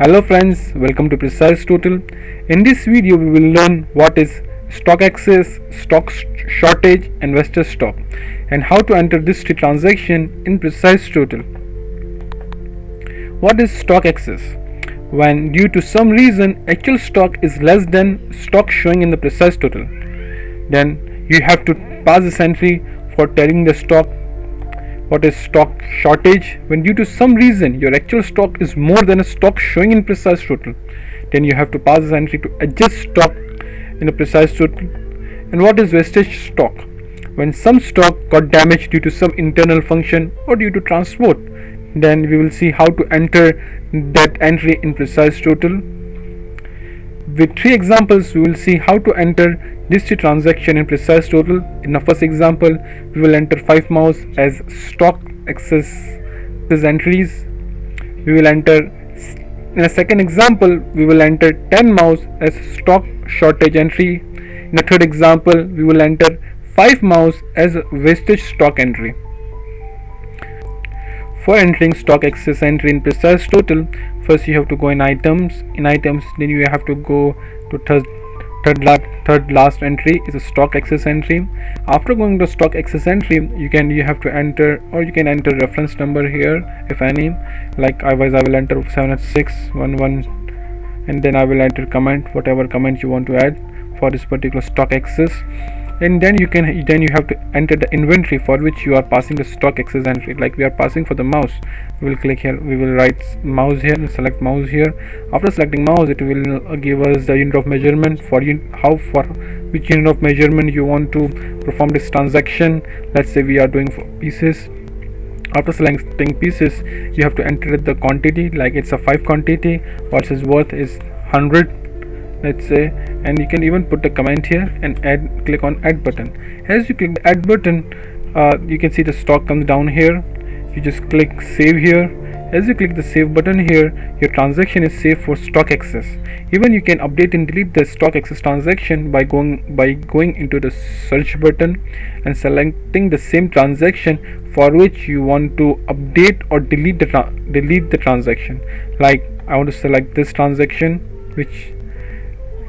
Hello friends, welcome to Precise Total. In this video we will learn what is stock access, stock shortage and wastage stock, and how to enter this transaction in Precise Total. What is stock access? When due to some reason actual stock is less than stock showing in the Precise Total, then you have to pass this entry for telling the stock. What is stock shortage? When due to some reason your actual stock is more than a stock showing in Precise Total, then you have to pass this entry to adjust stock in the Precise Total. And what is wastage stock? When some stock got damaged due to some internal function or due to transport, then we will see how to enter that entry in Precise Total. With three examples, we will see how to enter this transaction in Precise Total. In the first example, we will enter 5 mouse as stock access entries. We will enter, in a second example, we will enter 10 mouse as stock shortage entry. In the third example, we will enter 5 mouse as wastage stock entry. For entering stock access entry in Precise Total, first you have to go in items. In items, then you have to go to third last entry is a stock access entry. After going to stock access entry, you have to enter, or you can enter reference number here if any. Like I will enter 78611, and then I will enter comment, whatever comment you want to add for this particular stock access. And then you have to enter the inventory for which you are passing the stock access entry. Like we are passing for the mouse, we will click here, we will write mouse here and select mouse here. After selecting mouse, it will give us the unit of measurement for which unit of measurement you want to perform this transaction. Let's say we are doing for pieces. After selecting pieces, you have to enter the quantity, like it's a 5 quantity, what its worth is 100, let's say, and you can even put a comment here and click on add button. As you click the add button, you can see the stock comes down here. You just click save here. As you click the save button here, your transaction is saved for stock access. Even you can update and delete the stock access transaction by going into the search button and selecting the same transaction for which you want to update or delete the transaction. Like I want to select this transaction, which,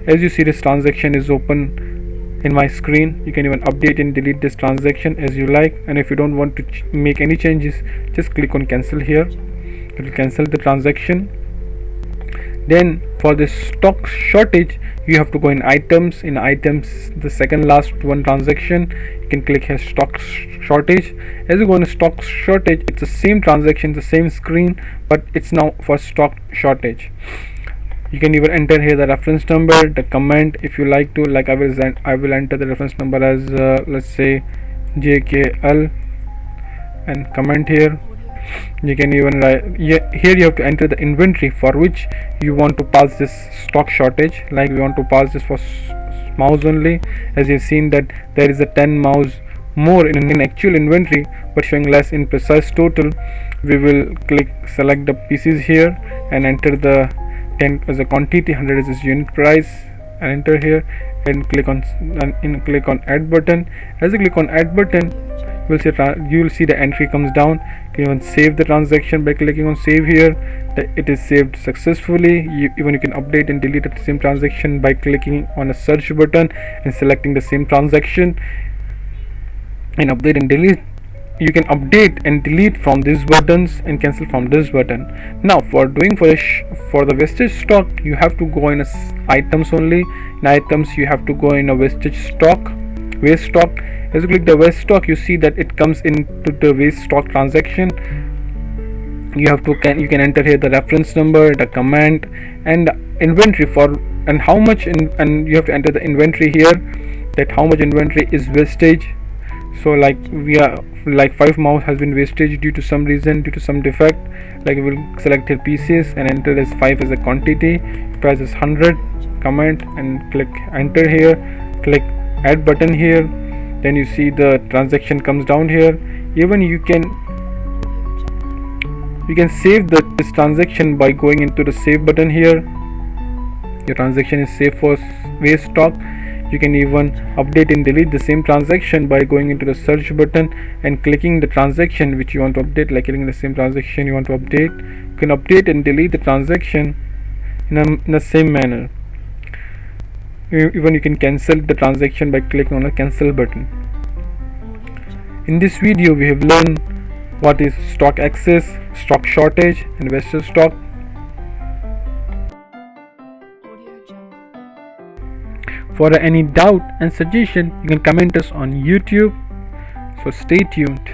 as you see, this transaction is open in my screen. You can even update and delete this transaction as you like, and if you don't want to make any changes, just click on cancel here. It will cancel the transaction. Then for this stock shortage, you have to go in items. In items, the second last one transaction, you can click here stock shortage. As you go in stock shortage, it's the same transaction, the same screen, but it's now for stock shortage. You can even enter here the reference number, the comment if you like to. Like I will enter the reference number as let's say JKL, and comment here. You can even write here you have to enter the inventory for which you want to pass this stock shortage. Like we want to pass this for mouse only. As you've seen that there is a 10 mouse more in actual inventory but showing less in Precise Total. We will select the pieces here and enter the 10 as a quantity, 100 is its unit price, and enter here and click on add button. As you click on add button, you will see the entry comes down. You can even save the transaction by clicking on save here. It is saved successfully. You can update and delete the same transaction by clicking on a search button and selecting the same transaction, and update and delete. You can update and delete from these buttons and cancel from this button. Now for the wastage stock, you have to go in items only. In items, you have to go in a wastage stock, waste stock. As you click the waste stock, you see that it comes into the waste stock transaction. You can enter here the reference number, the comment, and the inventory and how much and you have to enter the inventory here, that how much inventory is wastage. So like 5 mouse has been wastage due to some reason, due to some defect. Like we will select here pieces and enter this 5 as a quantity, price is 100, comment and click enter here, click add button here. Then you see the transaction comes down here. Even you can save this transaction by going into the save button here. Your transaction is saved for waste stock. You can even update and delete the same transaction by going into the search button and clicking the transaction which you want to update. Like clicking the same transaction you want to update, you can update and delete the transaction in the same manner. Even you can cancel the transaction by clicking on the cancel button. In this video we have learned what is stock excess, stock shortage and wasted stock. For any doubt and suggestion, you can comment us on YouTube. So stay tuned.